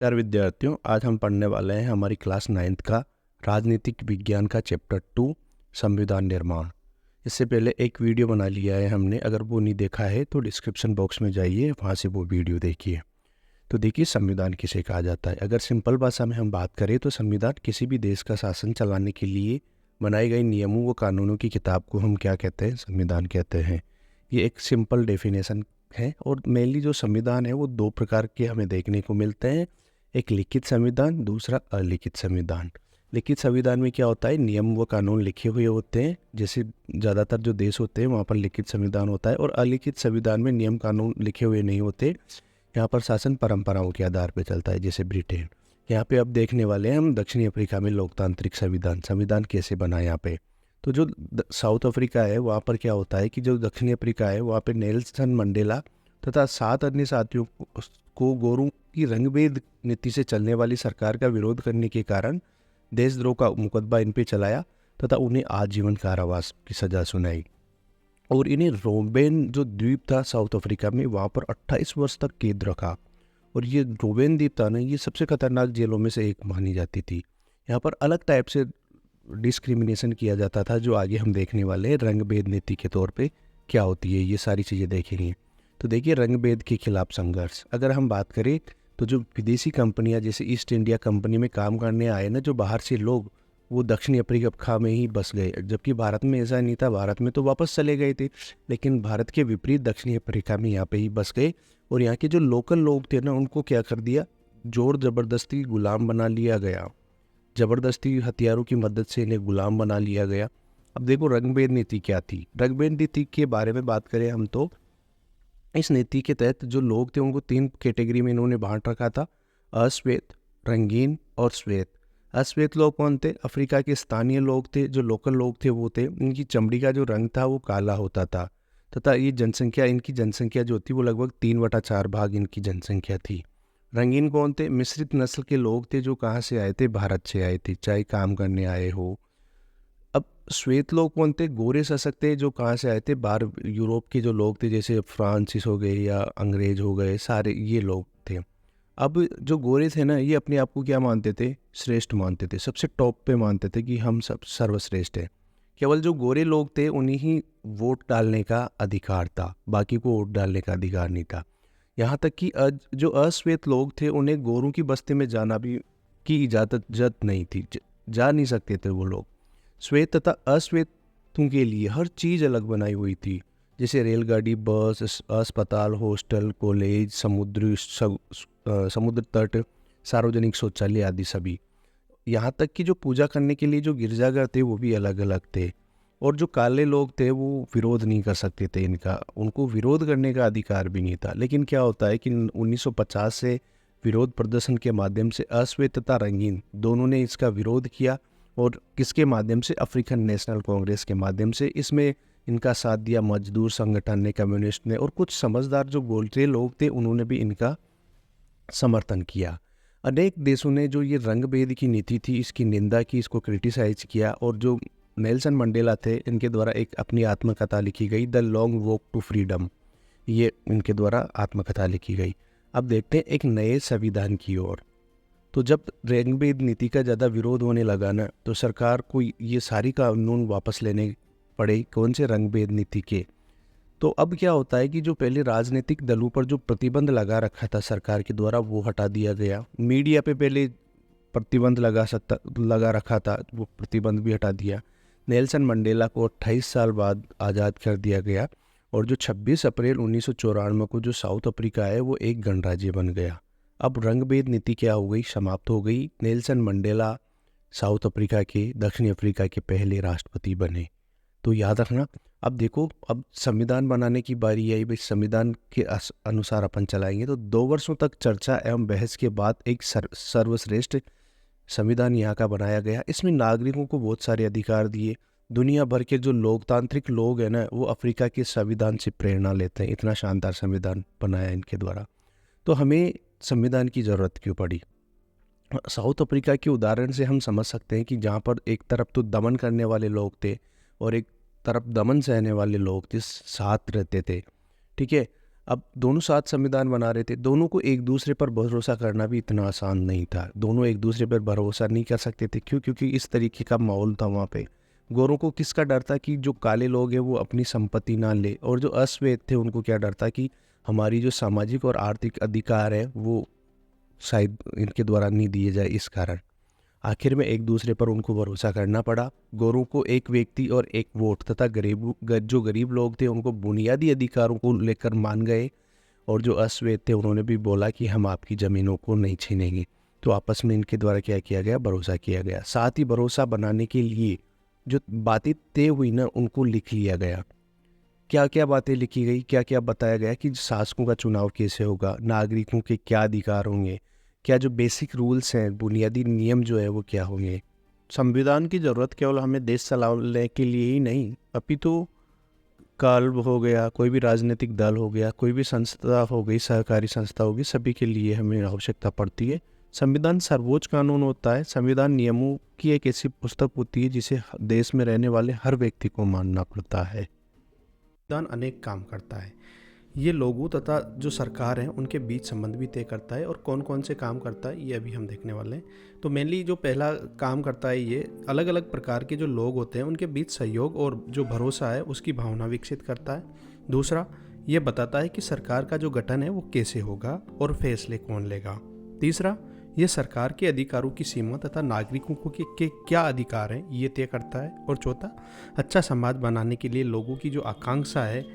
नमस्कार विद्यार्थियों, आज हम पढ़ने वाले हैं हमारी क्लास 9th का राजनीतिक विज्ञान का चैप्टर 2 संविधान निर्माण। इससे पहले एक वीडियो बना लिया है हमने, अगर वो नहीं देखा है तो डिस्क्रिप्शन बॉक्स में जाइए, वहाँ से वो वीडियो देखिए। तो देखिए संविधान किसे कहा जाता है। अगर सिंपल भाषा में हम बात करें तो संविधान किसी भी देश का शासन चलाने के लिए बनाए गए नियमों व कानूनों की किताब को हम क्या कहते हैं? संविधान कहते हैं। ये एक सिंपल डेफिनेशन है। और मेनली जो संविधान है वो दो प्रकार के हमें देखने को मिलते हैं, एक लिखित संविधान, दूसरा अलिखित संविधान। लिखित संविधान में क्या होता है, नियम व कानून लिखे हुए होते हैं, जैसे ज़्यादातर जो देश होते हैं वहाँ पर लिखित संविधान होता है। और अलिखित संविधान में नियम कानून लिखे हुए नहीं होते, यहाँ पर शासन परंपराओं के आधार पर चलता है, जैसे ब्रिटेन। यहाँ पे अब देखने वाले हैं हम दक्षिणी अफ्रीका में लोकतांत्रिक संविधान, संविधान कैसे बना यहाँ पे। तो जो साउथ अफ्रीका है वहाँ पर क्या होता है कि जो दक्षिणी अफ्रीका है वहाँ पे नेल्सन मंडेला तथा 7 अन्य साथियों को गोरों की रंगभेद नीति से चलने वाली सरकार का विरोध करने के कारण देशद्रोह का मुकदमा इन पे चलाया तथा उन्हें आजीवन कारावास की सजा सुनाई। और इन्हें रोबेन जो द्वीप था साउथ अफ्रीका में, वहाँ पर 28 वर्ष तक कैद रखा। और ये रोबेन द्वीप था ना, ये सबसे खतरनाक जेलों में से एक मानी जाती थी। यहाँ पर अलग टाइप से डिस्क्रिमिनेशन किया जाता था, जो आगे हम देखने वाले हैं रंग भेद नीति के तौर पे क्या होती है, ये सारी चीज़ें देखेंगे। तो देखिए रंग भेद के खिलाफ संघर्ष, अगर हम बात करें तो जो विदेशी कंपनियां जैसे ईस्ट इंडिया कंपनी में काम करने आए ना जो बाहर से लोग, वो दक्षिणी अफ्रीका में ही बस गए, जबकि भारत में ऐसा नहीं था। भारत में तो वापस चले गए थे, लेकिन भारत के विपरीत दक्षिणी अफ्रीका में यहाँ पे ही बस गए। और यहाँ के जो लोकल लोग थे ना, उनको क्या कर दिया, जोर ज़बरदस्ती गुलाम बना लिया गया। ज़बरदस्ती हथियारों की मदद से इन्हें गुलाम बना लिया गया। अब देखो रंगभेद नीति क्या थी। रंगभेद नीति के बारे में बात करें हम तो इस नीति के तहत जो लोग थे उनको 3 कैटेगरी में इन्होंने बांट रखा था, अश्वेत, रंगीन और श्वेत। अश्वेत लोग कौन थे? अफ्रीका के स्थानीय लोग थे। जो लोकल लोग थे वो थे, इनकी चमड़ी का जो रंग था वो काला होता था तथा ये जनसंख्या, इनकी जनसंख्या जो थी वो लगभग 3/4 भाग इनकी जनसंख्या थी। रंगीन कौन थे? मिश्रित नस्ल के लोग थे, जो कहाँ से आए थे? भारत से आए थे, चाहे काम करने आए हो। अब श्वेत लोग कौन थे? गोरे शासक थे, जो कहाँ से आए थे? बाहर यूरोप के जो लोग थे, जैसे फ्रांसिस हो गए या अंग्रेज हो गए, सारे ये लोग थे। अब जो गोरे थे ना, ये अपने आप को क्या मानते थे? श्रेष्ठ मानते थे, सबसे टॉप पे मानते थे कि हम सब सर्वश्रेष्ठ हैं। केवल जो गोरे लोग थे उन्हीं ही वोट डालने का अधिकार था, बाकी को वोट डालने का अधिकार नहीं था। यहाँ तक कि जो अश्वेत लोग थे उन्हें गोरों की बस्ती में जाना भी की इजाज़त नहीं थी, जा नहीं सकते थे वो लोग। श्वेत तथा अश्वेतों के लिए हर चीज़ अलग बनाई हुई थी, जैसे रेलगाड़ी, बस, अस्पताल, हॉस्टल, कॉलेज, समुद्र तट, सार्वजनिक शौचालय आदि सभी। यहाँ तक कि जो पूजा करने के लिए जो गिरजाघर थे वो भी अलग अलग थे। और जो काले लोग थे वो विरोध नहीं कर सकते थे इनका, उनको विरोध करने का अधिकार भी नहीं था। लेकिन क्या होता है कि 1950 से विरोध प्रदर्शन के माध्यम से अश्वेत तथा रंगीन दोनों ने इसका विरोध किया। और किसके माध्यम से? अफ्रीकन नेशनल कांग्रेस के माध्यम से। इसमें इनका साथ दिया मजदूर संगठन ने, कम्युनिस्ट ने, और कुछ समझदार जो गोल्टे लोग थे उन्होंने भी इनका समर्थन किया। अनेक देशों ने जो ये रंगभेद की नीति थी इसकी निंदा की, इसको क्रिटिसाइज किया। और जो नेल्सन मंडेला थे, इनके द्वारा एक अपनी आत्मकथा लिखी गई, the long walk to freedom, ये इनके द्वारा आत्मकथा लिखी गई। अब देखते हैं एक नए संविधान की ओर। तो जब रंगभेद नीति का ज़्यादा विरोध होने लगा ना, तो सरकार को ये सारी कानून वापस लेने पड़े। कौन से? रंगभेद नीति के। तो अब क्या होता है कि जो पहले राजनीतिक दलों पर जो प्रतिबंध लगा रखा था सरकार के द्वारा, वो हटा दिया गया। मीडिया पे पहले प्रतिबंध लगा रखा था, वो प्रतिबंध भी हटा दिया। नेल्सन मंडेला को 28 साल बाद आज़ाद कर दिया गया। और जो 26 अप्रैल 1994 को जो साउथ अफ्रीका है वो एक गणराज्य बन गया। अब रंगभेद नीति क्या हो गई? समाप्त हो गई। नेल्सन मंडेला साउथ अफ्रीका के, दक्षिण अफ्रीका के पहले राष्ट्रपति बने। तो याद रखना। अब देखो, अब संविधान बनाने की बारी आई भाई। संविधान के अनुसार अपन चलाएंगे। तो 2 वर्षों तक चर्चा एवं बहस के बाद एक सर्वश्रेष्ठ संविधान यहाँ का बनाया गया। इसमें नागरिकों को बहुत सारे अधिकार दिए। दुनिया भर के जो लोकतांत्रिक लोग हैं ना, वो अफ्रीका के संविधान से प्रेरणा लेते हैं। इतना शानदार संविधान बनाया इनके द्वारा। तो हमें संविधान की ज़रूरत क्यों पड़ी? साउथ अफ्रीका के उदाहरण से हम समझ सकते हैं कि जहाँ पर एक तरफ तो दमन करने वाले लोग थे और एक तरफ दमन सहने वाले लोग थे, साथ रहते थे। ठीक है। अब दोनों साथ संविधान बना रहे थे, दोनों को एक दूसरे पर भरोसा करना भी इतना आसान नहीं था। दोनों एक दूसरे पर भरोसा नहीं कर सकते थे। क्यों? क्योंकि इस तरीके का माहौल था वहाँ पे। गोरों को किसका डर था कि जो काले लोग हैं वो अपनी संपत्ति ना ले, और जो अश्वेत थे उनको क्या डर था कि हमारी जो सामाजिक और आर्थिक अधिकार है वो शायद इनके द्वारा नहीं दिए जाए। इस कारण आखिर में एक दूसरे पर उनको भरोसा करना पड़ा। गोरों को एक व्यक्ति और एक वोट तथा जो गरीब लोग थे उनको बुनियादी अधिकारों को लेकर मान गए, और जो अश्वेत थे उन्होंने भी बोला कि हम आपकी ज़मीनों को नहीं छीनेंगे। तो आपस में इनके द्वारा क्या किया गया? भरोसा किया गया। साथ ही भरोसा बनाने के लिए जो बातें तय हुई ना उनको लिख लिया गया। क्या क्या बातें लिखी गई, क्या क्या बताया गया कि शासकों का चुनाव कैसे होगा, नागरिकों के क्या अधिकार होंगे, क्या जो बेसिक रूल्स हैं, बुनियादी नियम जो है वो क्या होंगे। संविधान की ज़रूरत केवल हमें देश चलाने के लिए ही नहीं, अपितु क्लब हो गया, कोई भी राजनीतिक दल हो गया, कोई भी संस्था हो गई, सहकारी संस्था होगी, सभी के लिए हमें आवश्यकता पड़ती है। संविधान सर्वोच्च कानून होता है। संविधान नियमों की एक ऐसी पुस्तक होती है जिसे देश में रहने वाले हर व्यक्ति को मानना पड़ता है। संविधान अनेक काम करता है। ये लोगों तथा जो सरकार है उनके बीच संबंध भी तय करता है, और कौन कौन से काम करता है ये अभी हम देखने वाले हैं। तो मेनली जो पहला काम करता है, ये अलग अलग प्रकार के जो लोग होते हैं उनके बीच सहयोग और जो भरोसा है उसकी भावना विकसित करता है। दूसरा, ये बताता है कि सरकार का जो गठन है वो कैसे होगा और फैसले कौन लेगा। तीसरा, ये सरकार के अधिकारों की सीमा तथा नागरिकों के क्या अधिकार हैं ये तय करता है। और चौथा, अच्छा समाज बनाने के लिए लोगों की जो आकांक्षा है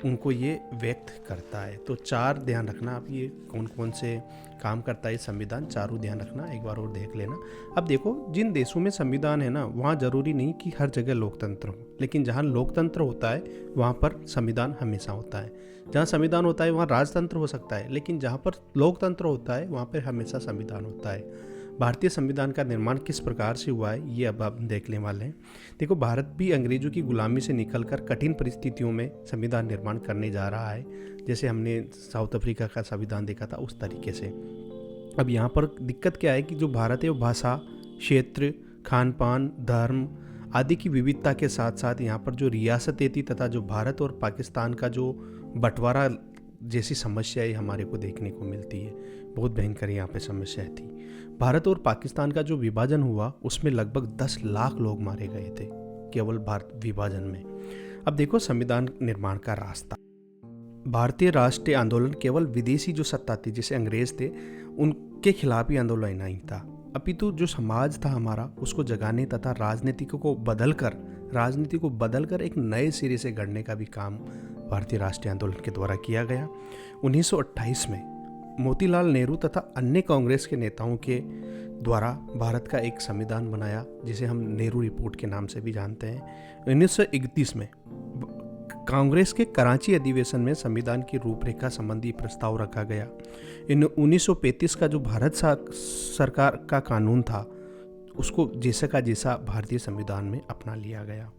उनको ये व्यक्त करता है। तो चार ध्यान रखना आप, ये कौन कौन से काम करता है संविधान, चारों ध्यान रखना, एक बार और देख लेना। अब देखो, जिन देशों में संविधान है ना वहाँ ज़रूरी नहीं कि हर जगह लोकतंत्र हो, लेकिन जहाँ लोकतंत्र होता है वहाँ पर संविधान हमेशा होता है। जहाँ संविधान होता है वहाँ राजतंत्र हो सकता है, लेकिन जहाँ पर लोकतंत्र होता है वहाँ पर हमेशा संविधान होता है। भारतीय संविधान का निर्माण किस प्रकार से हुआ है ये अब आप देखने वाले हैं। देखो, भारत भी अंग्रेजों की गुलामी से निकलकर कठिन परिस्थितियों में संविधान निर्माण करने जा रहा है। जैसे हमने साउथ अफ्रीका का संविधान देखा था उस तरीके से। अब यहाँ पर दिक्कत क्या है कि जो भारत है वो भाषा, क्षेत्र, खान पान, धर्म आदि की विविधता के साथ साथ यहाँ पर जो रियासतें थी तथा जो भारत और पाकिस्तान का जो बंटवारा जैसी समस्याएं हमारे को देखने को मिलती है। बहुत भयंकर यहाँ पे समस्या थी। भारत और पाकिस्तान का जो विभाजन हुआ उसमें लगभग 10 लाख लोग मारे गए थे केवल भारत विभाजन में। अब देखो संविधान निर्माण का रास्ता। भारतीय राष्ट्रीय आंदोलन केवल विदेशी जो सत्ता थी जैसे अंग्रेज थे उनके खिलाफ ही आंदोलन नहीं था, अपितु जो समाज था हमारा उसको जगाने तथा राजनीति को बदलकर एक नए सिरे से गढ़ने का भी काम भारतीय राष्ट्रीय आंदोलन के द्वारा किया गया। 1928 में मोतीलाल नेहरू तथा अन्य कांग्रेस के नेताओं के द्वारा भारत का एक संविधान बनाया जिसे हम नेहरू रिपोर्ट के नाम से भी जानते हैं। 1931 में कांग्रेस के कराची अधिवेशन में संविधान की रूपरेखा संबंधी प्रस्ताव रखा गया। 1935 का जो भारत सरकार का कानून था उसको जैसा का जैसा भारतीय संविधान में अपना लिया गया।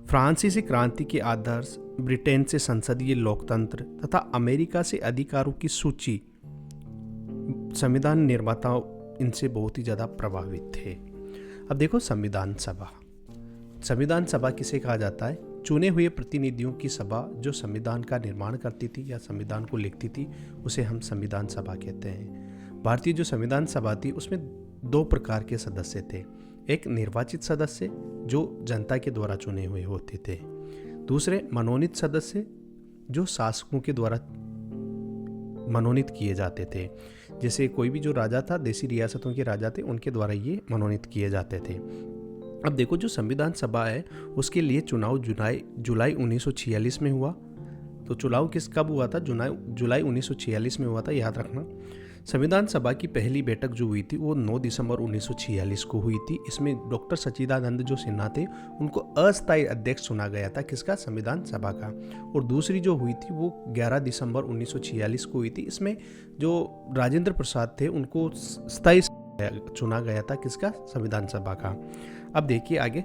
फ्रांसीसी क्रांति के आदर्श, ब्रिटेन से संसदीय लोकतंत्र तथा अमेरिका से अधिकारों की सूची, संविधान निर्माताओं इनसे बहुत ही ज़्यादा प्रभावित थे। अब देखो संविधान सभा किसे कहा जाता है? चुने हुए प्रतिनिधियों की सभा जो संविधान का निर्माण करती थी या संविधान को लिखती थी उसे हम संविधान सभा कहते हैं। भारतीय जो संविधान सभा थी उसमें 2 प्रकार के सदस्य थे। एक निर्वाचित सदस्य जो जनता के द्वारा चुने हुए होते थे, दूसरे मनोनीत सदस्य जो शासकों के द्वारा मनोनीत किए जाते थे। जैसे कोई भी जो राजा था, देशी रियासतों के राजा थे, उनके द्वारा ये मनोनीत किए जाते थे। अब देखो जो संविधान सभा है उसके लिए चुनाव जुलाई 1946 में हुआ। तो चुनाव कब हुआ था? जुलाई 1946 में हुआ था, याद रखना। संविधान सभा की पहली बैठक जो हुई थी वो 9 दिसंबर 1946 को हुई थी। इसमें डॉक्टर सच्चिदानंद जो सिन्हा थे उनको अस्थायी अध्यक्ष चुना गया था। किसका? संविधान सभा का। और दूसरी जो हुई थी वो 11 दिसंबर 1946 को हुई थी। इसमें जो राजेंद्र प्रसाद थे उनको स्थायी चुना गया था। किसका? संविधान सभा का। अब देखिए आगे,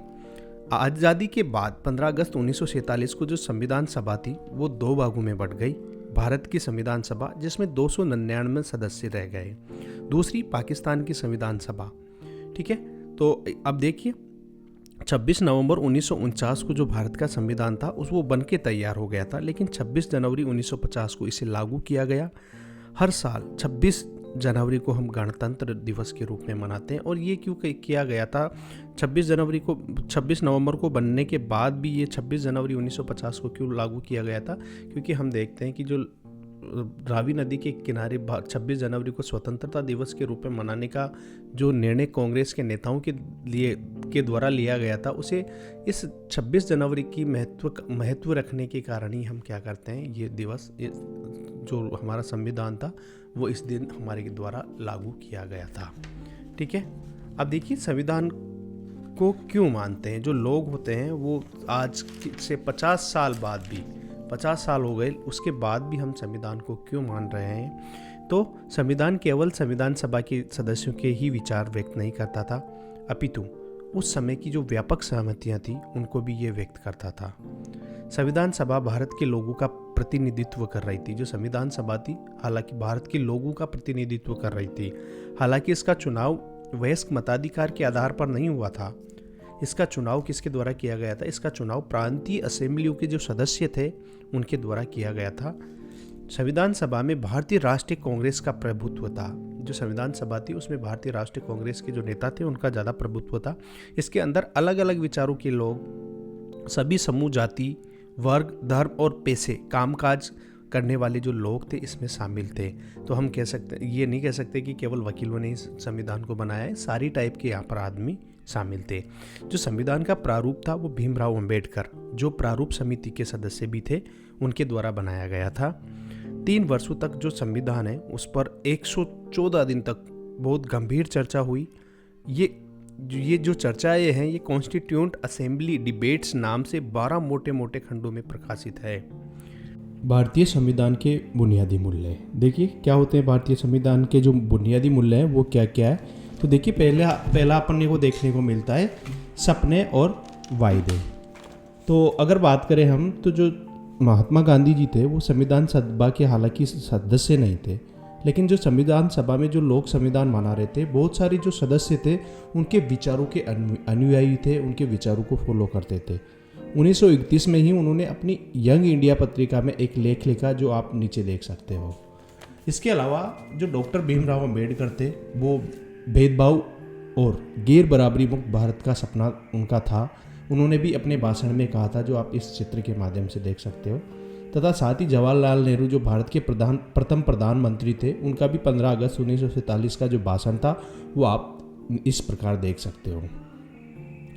आज़ादी के बाद 15 अगस्त 1947 को जो संविधान सभा थी वो 2 भागों में बंट गई। भारत की संविधान सभा जिसमें 299 सदस्य रह गए, दूसरी पाकिस्तान की संविधान सभा। ठीक है, तो अब देखिए 26 नवंबर 1949 को जो भारत का संविधान था उस वो बन के तैयार हो गया था, लेकिन 26 जनवरी 1950 को इसे लागू किया गया। हर साल 26 जनवरी को हम गणतंत्र दिवस के रूप में मनाते हैं। और ये क्यों किया गया था 26 नवंबर को बनने के बाद भी ये 26 जनवरी 1950 को क्यों लागू किया गया था? क्योंकि हम देखते हैं कि जो रावी नदी के किनारे 26 जनवरी को स्वतंत्रता दिवस के रूप में मनाने का जो निर्णय कांग्रेस के नेताओं के द्वारा लिया गया था, उसे इस 26 जनवरी की महत्व रखने के कारण ही हम क्या करते हैं, ये दिवस जो हमारा संविधान था वो इस दिन हमारे द्वारा लागू किया गया था। ठीक है, अब देखिए संविधान को क्यों मानते हैं। जो लोग होते हैं वो आज से 50 साल बाद भी, 50 साल हो गए उसके बाद भी हम संविधान को क्यों मान रहे हैं? तो संविधान केवल संविधान सभा के सदस्यों के ही विचार व्यक्त नहीं करता था, अपितु उस समय की जो व्यापक सहमतियां थी उनको भी ये व्यक्त करता था। संविधान सभा भारत के लोगों का प्रतिनिधित्व कर रही थी। जो संविधान सभा थी हालांकि भारत के लोगों का प्रतिनिधित्व कर रही थी। हालांकि इसका चुनाव वयस्क मताधिकार के आधार पर नहीं हुआ था। इसका चुनाव किसके द्वारा किया गया था? इसका चुनाव प्रांतीय असेंबलियों के जो सदस्य थे उनके द्वारा किया गया था। संविधान सभा में भारतीय राष्ट्रीय कांग्रेस का प्रभुत्व था। जो संविधान सभा थी उसमें भारतीय राष्ट्रीय कांग्रेस के जो नेता थे उनका ज़्यादा प्रभुत्व था। इसके अंदर अलग अलग विचारों के लोग, सभी समूह, जाति, वर्ग, धर्म और पेशे, कामकाज करने वाले जो लोग थे इसमें शामिल थे। तो हम कह सकते, ये नहीं कह सकते कि केवल वकीलों ने इस संविधान को बनाया है, सारी टाइप के यहाँ पर आदमी शामिल थे। जो संविधान का प्रारूप था वो भीमराव अंबेडकर, जो प्रारूप समिति के सदस्य भी थे, उनके द्वारा बनाया गया था। 3 वर्षों तक जो संविधान है उस पर 114 दिन तक बहुत गंभीर चर्चा हुई। ये जो चर्चाएं हैं ये कॉन्स्टिट्यूएंट असेंबली डिबेट्स नाम से 12 मोटे मोटे खंडों में प्रकाशित है। भारतीय संविधान के बुनियादी मूल्य, देखिए क्या होते हैं भारतीय संविधान के जो बुनियादी मूल्य हैं वो क्या क्या है। तो देखिए पहला अपन को देखने को मिलता है सपने और वायदे। तो अगर बात करें हम, तो जो महात्मा गांधी जी थे वो संविधान सभा के हालांकि सदस्य नहीं थे, लेकिन जो संविधान सभा में जो लोग संविधान बना रहे थे, बहुत सारे जो सदस्य थे उनके विचारों के अनुयायी थे, उनके विचारों को फॉलो करते थे। 1931 में ही उन्होंने अपनी यंग इंडिया पत्रिका में एक लेख लिखा जो आप नीचे देख सकते हो। इसके अलावा जो डॉक्टर भीमराव अंबेडकर थे वो भेदभाव और गैर बराबरी मुक्त भारत का सपना उनका था। उन्होंने भी अपने भाषण में कहा था, जो आप इस चित्र के माध्यम से देख सकते हो। तथा साथ ही जवाहरलाल नेहरू जो भारत के प्रथम प्रधानमंत्री थे, उनका भी 15 अगस्त 1947 का जो भाषण था वो आप इस प्रकार देख सकते हो।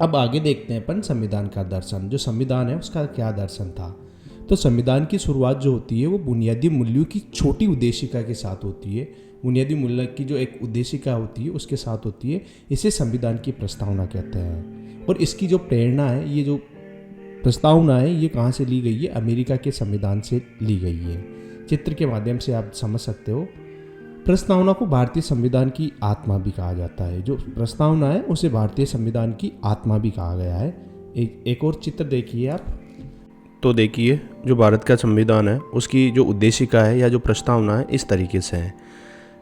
अब आगे देखते हैं अपन संविधान का दर्शन। जो संविधान है उसका क्या दर्शन था? तो संविधान की शुरुआत जो होती है वो बुनियादी मूल्यों की छोटी उद्देशिका के साथ होती है। बुनियादी मूल्य की जो एक उद्देशिका होती है उसके साथ होती है। इसे संविधान की प्रस्तावना कहते हैं। और इसकी जो प्रेरणा है, ये जो प्रस्तावना है, ये कहाँ से ली गई है? अमेरिका के संविधान से ली गई है। चित्र के माध्यम से आप समझ सकते हो। प्रस्तावना को भारतीय संविधान की आत्मा भी कहा जाता है। जो प्रस्तावना है उसे भारतीय संविधान की आत्मा भी कहा गया है। एक और चित्र देखिए आप। तो देखिए जो भारत का संविधान है उसकी जो उद्देशिका है या जो प्रस्तावना है इस तरीके से है।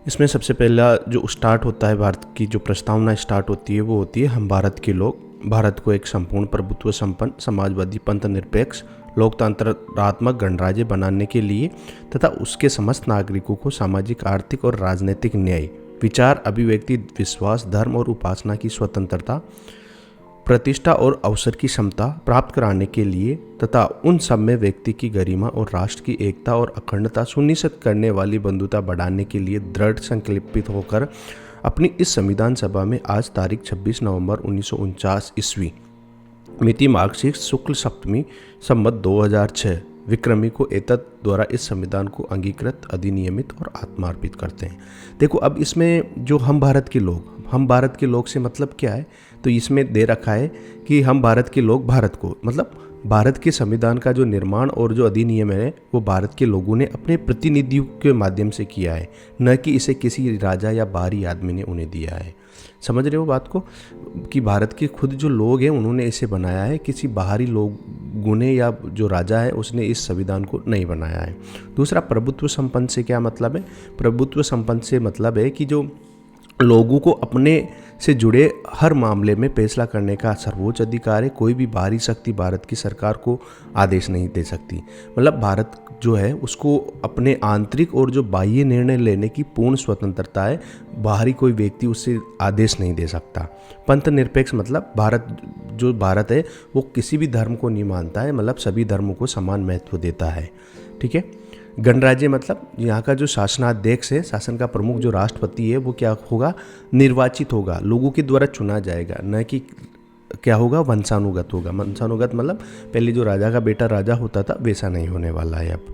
इसमें सबसे पहला जो स्टार्ट होता है, भारत की जो प्रस्तावना स्टार्ट होती है वो होती है, हम भारत के लोग भारत को एक संपूर्ण प्रभुत्व संपन्न समाजवादी पंथ निरपेक्ष लोकतंत्रात्मक गणराज्य बनाने के लिए तथा उसके समस्त नागरिकों को सामाजिक, आर्थिक और राजनीतिक न्याय, विचार, अभिव्यक्ति, विश्वास, धर्म और उपासना की स्वतंत्रता, प्रतिष्ठा और अवसर की क्षमता प्राप्त कराने के लिए तथा उन सब में व्यक्ति की गरिमा और राष्ट्र की एकता और अखंडता सुनिश्चित करने वाली बंधुता बढ़ाने के लिए दृढ़ संकल्पित होकर अपनी इस संविधान सभा में आज तारीख 26 नवंबर 1949 ईस्वी मिति मार्गशीर्ष शुक्ल सप्तमी संवत 2006 विक्रमी को एतत् द्वारा इस संविधान को अंगीकृत, अधिनियमित और आत्मार्पित करते हैं। देखो अब इसमें जो हम भारत के लोग से मतलब क्या है? तो इसमें दे रखा है कि हम भारत के लोग भारत को, मतलब भारत के संविधान का जो निर्माण और जो अधिनियम है वो भारत के लोगों ने अपने प्रतिनिधियों के माध्यम से किया है, न कि इसे किसी राजा या बाहरी आदमी ने उन्हें दिया है। समझ रहे हो बात को? कि भारत के खुद जो लोग हैं उन्होंने इसे बनाया है, किसी बाहरी लोगों ने या जो राजा है उसने इस संविधान को नहीं बनाया है। दूसरा, प्रभुत्व संपन्न से क्या मतलब है? प्रभुत्व संपन्न से मतलब है कि जो लोगों को अपने से जुड़े हर मामले में फैसला करने का सर्वोच्च अधिकार है। कोई भी बाहरी शक्ति भारत की सरकार को आदेश नहीं दे सकती। मतलब भारत जो है उसको अपने आंतरिक और जो बाह्य निर्णय लेने की पूर्ण स्वतंत्रता है। बाहरी कोई व्यक्ति उससे आदेश नहीं दे सकता। पंथ निरपेक्ष मतलब भारत है वो किसी भी धर्म को नहीं मानता है, मतलब सभी धर्मों को समान महत्व देता है। ठीक है। गणराज्य मतलब यहाँ का जो शासनाध्यक्ष है, शासन का प्रमुख जो राष्ट्रपति है, वो क्या होगा, निर्वाचित होगा, लोगों के द्वारा चुना जाएगा, न कि क्या होगा, वंशानुगत होगा। वंशानुगत मतलब पहले जो राजा का बेटा राजा होता था वैसा नहीं होने वाला है अब।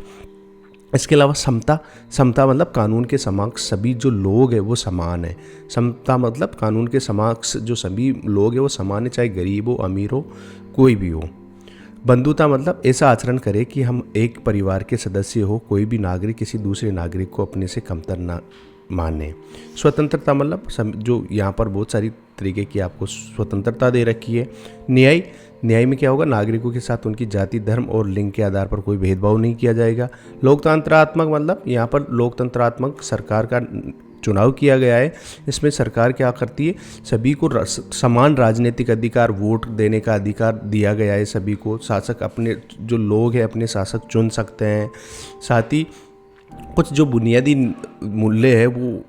इसके अलावा समता मतलब कानून के समक्ष सभी जो लोग हैं वो समान है। समता मतलब कानून के समक्ष जो सभी लोग हैं वो समान है, चाहे गरीब हो अमीर हो कोई भी हो। बंधुता मतलब ऐसा आचरण करे कि हम एक परिवार के सदस्य हो, कोई भी नागरिक किसी दूसरे नागरिक को अपने से कमतर ना माने। स्वतंत्रता मतलब जो यहाँ पर बहुत सारी तरीके की आपको स्वतंत्रता दे रखी है। न्याय में क्या होगा, नागरिकों के साथ उनकी जाति धर्म और लिंग के आधार पर कोई भेदभाव नहीं किया जाएगा। लोकतंत्रात्मक मतलब यहाँ पर लोकतंत्रात्मक सरकार का चुनाव किया गया है। इसमें सरकार क्या करती है, सभी को समान राजनीतिक अधिकार, वोट देने का अधिकार दिया गया है सभी को। शासक अपने जो लोग हैं अपने शासक चुन सकते हैं। साथ ही कुछ जो बुनियादी मूल्य है वो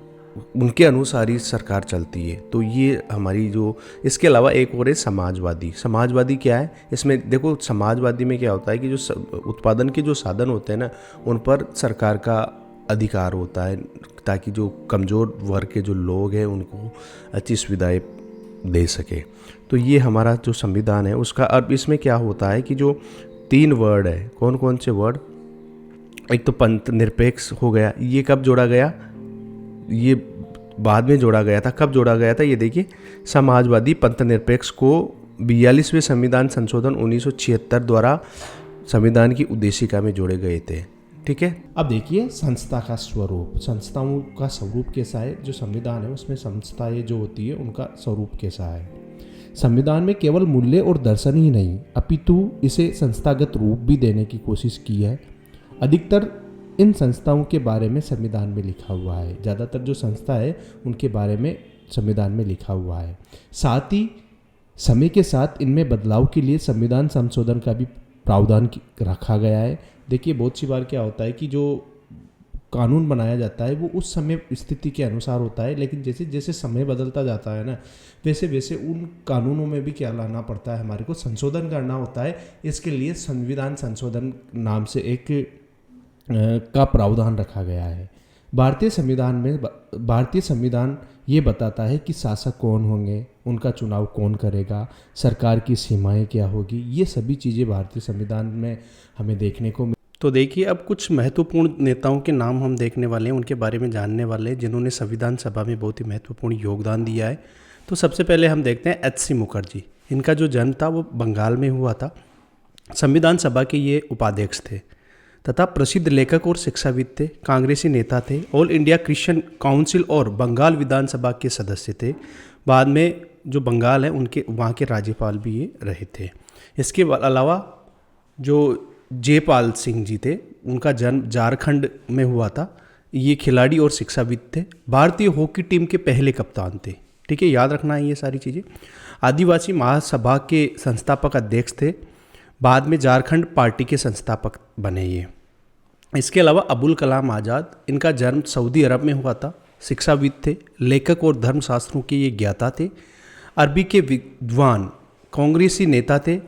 उनके अनुसार ही सरकार चलती है। तो ये हमारी जो, इसके अलावा एक और है समाजवादी क्या है, इसमें देखो समाजवादी में क्या होता है कि जो उत्पादन के जो साधन होते हैं ना उन पर सरकार का अधिकार होता है, ताकि जो कमज़ोर वर्ग के जो लोग हैं उनको अच्छी सुविधाएं दे सके। तो ये हमारा जो संविधान है उसका। अब इसमें क्या होता है कि जो 3 वर्ड है, कौन कौन से वर्ड, एक तो पंथ निरपेक्ष हो गया, ये कब जोड़ा गया, ये बाद में जोड़ा गया था। कब जोड़ा गया था, ये देखिए, समाजवादी पंथ निरपेक्ष को 42वें संविधान संशोधन 1976 द्वारा संविधान की उद्देशिका में जोड़े गए थे। ठीक है। अब देखिए संस्था का स्वरूप, संस्थाओं का स्वरूप कैसा है। जो संविधान है उसमें संस्थाएं जो होती है उनका स्वरूप कैसा है। संविधान में केवल मूल्य और दर्शन ही नहीं अपितु इसे संस्थागत रूप भी देने की कोशिश की है। अधिकतर इन संस्थाओं के बारे में संविधान में लिखा हुआ है। ज़्यादातर जो संस्था है उनके बारे में संविधान में लिखा हुआ है। साथ ही समय के साथ इनमें बदलाव के लिए संविधान संशोधन का भी प्रावधान रखा गया है। देखिए बहुत सी बार क्या होता है कि जो कानून बनाया जाता है वो उस समय स्थिति के अनुसार होता है, लेकिन जैसे जैसे समय बदलता जाता है ना वैसे वैसे उन कानूनों में भी क्या लाना पड़ता है, हमारे को संशोधन करना होता है। इसके लिए संविधान संशोधन नाम से एक का प्रावधान रखा गया है। भारतीय संविधान ये बताता है कि शासक कौन होंगे, उनका चुनाव कौन करेगा, सरकार की सीमाएं क्या होगी, ये सभी चीज़ें भारतीय संविधान में हमें देखने को। तो देखिए अब कुछ महत्वपूर्ण नेताओं के नाम हम देखने वाले हैं, उनके बारे में जानने वाले हैं जिन्होंने संविधान सभा में बहुत ही महत्वपूर्ण योगदान दिया है। तो सबसे पहले हम देखते हैं एच.सी. मुखर्जी। इनका जो जन्म था वो बंगाल में हुआ था। संविधान सभा के ये उपाध्यक्ष थे तथा प्रसिद्ध लेखक और शिक्षाविद थे, कांग्रेसी नेता थे, ऑल इंडिया क्रिश्चियन काउंसिल और बंगाल विधानसभा के सदस्य थे। बाद में जो बंगाल है उनके वहाँ के राज्यपाल भी ये रहे थे। इसके अलावा जो जयपाल सिंह जी थे, उनका जन्म झारखंड में हुआ था। ये खिलाड़ी और शिक्षाविद थे, भारतीय हॉकी टीम के पहले कप्तान थे। ठीक है, याद रखना है ये सारी चीज़ें। आदिवासी महासभा के संस्थापक अध्यक्ष थे, बाद में झारखंड पार्टी के संस्थापक बने ये। इसके अलावा अबुल कलाम आज़ाद, इनका जन्म सऊदी अरब में हुआ था, शिक्षाविद थे, लेखक और धर्मशास्त्रों के ये ज्ञाता थे, अरबी के विद्वान, कांग्रेसी नेता थे।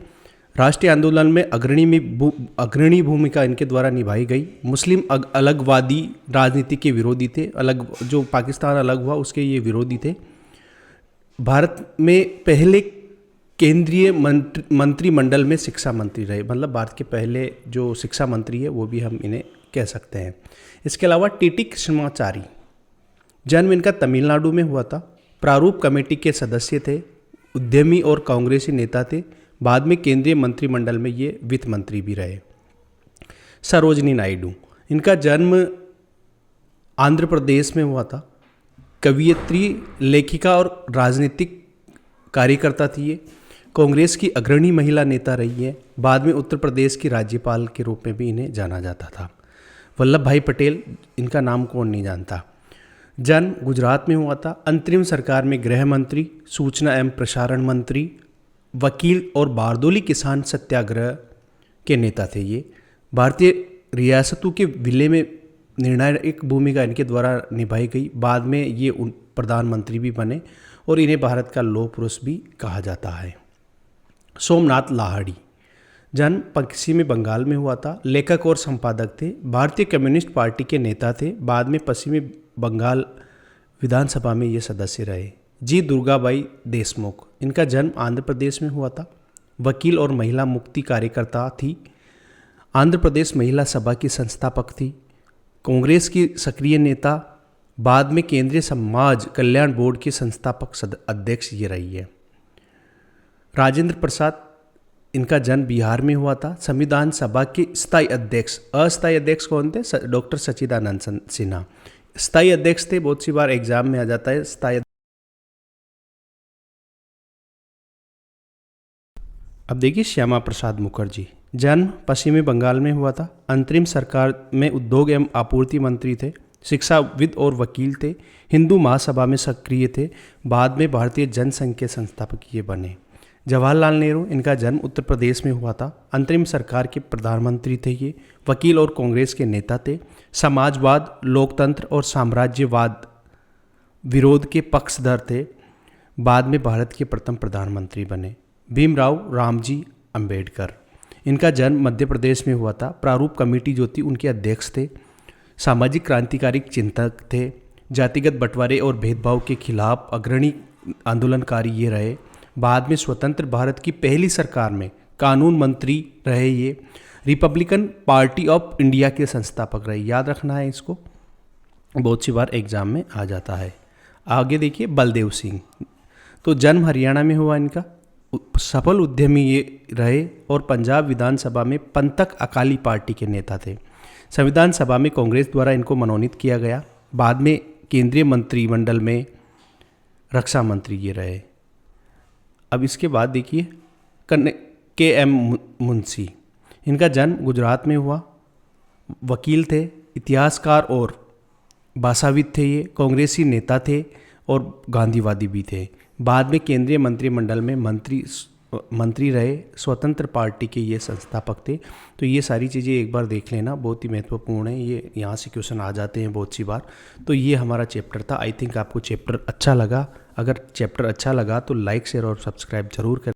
राष्ट्रीय आंदोलन में अग्रणी भूमिका इनके द्वारा निभाई गई। मुस्लिम अलगवादी राजनीति के विरोधी थे, जो पाकिस्तान अलग हुआ उसके ये विरोधी थे। भारत में पहले केंद्रीय मंत्रिमंडल में शिक्षा मंत्री रहे, मतलब भारत के पहले जो शिक्षा मंत्री है वो भी हम इन्हें कह सकते हैं। इसके अलावा टी.टी. कृष्णमाचारी, जन्म इनका तमिलनाडु में हुआ था, प्रारूप कमेटी के सदस्य थे, उद्यमी और कांग्रेसी नेता थे। बाद में केंद्रीय मंत्रिमंडल में ये वित्त मंत्री भी रहे। सरोजनी नायडू, इनका जन्म आंध्र प्रदेश में हुआ था, कवयित्री, लेखिका और राजनीतिक कार्यकर्ता थी ये। कांग्रेस की अग्रणी महिला नेता रही है। बाद में उत्तर प्रदेश की राज्यपाल के रूप में भी इन्हें जाना जाता था। वल्लभ भाई पटेल, इनका नाम कौन नहीं जानता। जन्म गुजरात में हुआ था। अंतरिम सरकार में गृह मंत्री, सूचना एवं प्रसारण मंत्री, वकील और बारदोली किसान सत्याग्रह के नेता थे। ये भारतीय रियासतों के विलय में निर्णायक भूमिका इनके द्वारा निभाई गई। बाद में ये प्रधानमंत्री भी बने और इन्हें भारत का लौह पुरुष भी कहा जाता है। सोमनाथ लाहिड़ी, जन्म पश्चिमी बंगाल में हुआ था। लेखक और संपादक थे। भारतीय कम्युनिस्ट पार्टी के नेता थे। बाद में पश्चिमी बंगाल विधानसभा में ये सदस्य रहे। जी दुर्गाबाई देशमुख, इनका जन्म आंध्र प्रदेश में हुआ था। वकील और महिला मुक्ति कार्यकर्ता थी। आंध्र प्रदेश महिला सभा की संस्थापक थी। कांग्रेस की सक्रिय नेता। बाद में केंद्रीय समाज कल्याण बोर्ड की संस्थापक अध्यक्ष ये रही है। राजेंद्र प्रसाद, इनका जन्म बिहार में हुआ था। संविधान सभा के स्थायी अध्यक्ष, अस्थायी अध्यक्ष कौन थे? डॉक्टर सच्चिदानंद सिन्हा स्थायी अध्यक्ष थे। बहुत सी बार एग्जाम में आ जाता है स्थायी। अब देखिए श्यामा प्रसाद मुखर्जी, जन्म पश्चिमी बंगाल में हुआ था। अंतरिम सरकार में उद्योग एवं आपूर्ति मंत्री थे। शिक्षाविद और वकील थे। हिंदू महासभा में सक्रिय थे। बाद में भारतीय जनसंघ के संस्थापक ये बने। जवाहरलाल नेहरू, इनका जन्म उत्तर प्रदेश में हुआ था। अंतरिम सरकार के प्रधानमंत्री थे ये। वकील और कांग्रेस के नेता थे। समाजवाद, लोकतंत्र और साम्राज्यवाद विरोध के पक्षधर थे। बाद में भारत के प्रथम प्रधानमंत्री बने। भीमराव रामजी अंबेडकर, इनका जन्म मध्य प्रदेश में हुआ था। प्रारूप कमेटी जो थी उनके अध्यक्ष थे। सामाजिक क्रांतिकारी चिंतक थे। जातिगत बंटवारे और भेदभाव के खिलाफ अग्रणी आंदोलनकारी ये रहे। बाद में स्वतंत्र भारत की पहली सरकार में कानून मंत्री रहे ये। रिपब्लिकन पार्टी ऑफ इंडिया के संस्थापक रहे। याद रखना है इसको, बहुत सी बार एग्जाम में आ जाता है। आगे देखिए बलदेव सिंह, तो जन्म हरियाणा में हुआ इनका। सफल उद्यमी ये रहे और पंजाब विधानसभा में पंथक अकाली पार्टी के नेता थे। संविधान सभा में कांग्रेस द्वारा इनको मनोनीत किया गया। बाद में केंद्रीय मंत्रिमंडल में रक्षा मंत्री ये रहे। अब इसके बाद देखिए के एम मुंशी, इनका जन्म गुजरात में हुआ। वकील थे, इतिहासकार और भाषाविद थे ये। कांग्रेसी नेता थे और गांधीवादी भी थे। बाद में केंद्रीय मंत्रिमंडल में मंत्री रहे। स्वतंत्र पार्टी के ये संस्थापक थे। तो ये सारी चीज़ें एक बार देख लेना, बहुत ही महत्वपूर्ण है। ये यहाँ से क्वेश्चन आ जाते हैं बहुत सी बार। तो ये हमारा चैप्टर था। आई थिंक आपको चैप्टर अच्छा लगा। अगर चैप्टर अच्छा लगा तो लाइक, शेयर और सब्सक्राइब जरूर करें।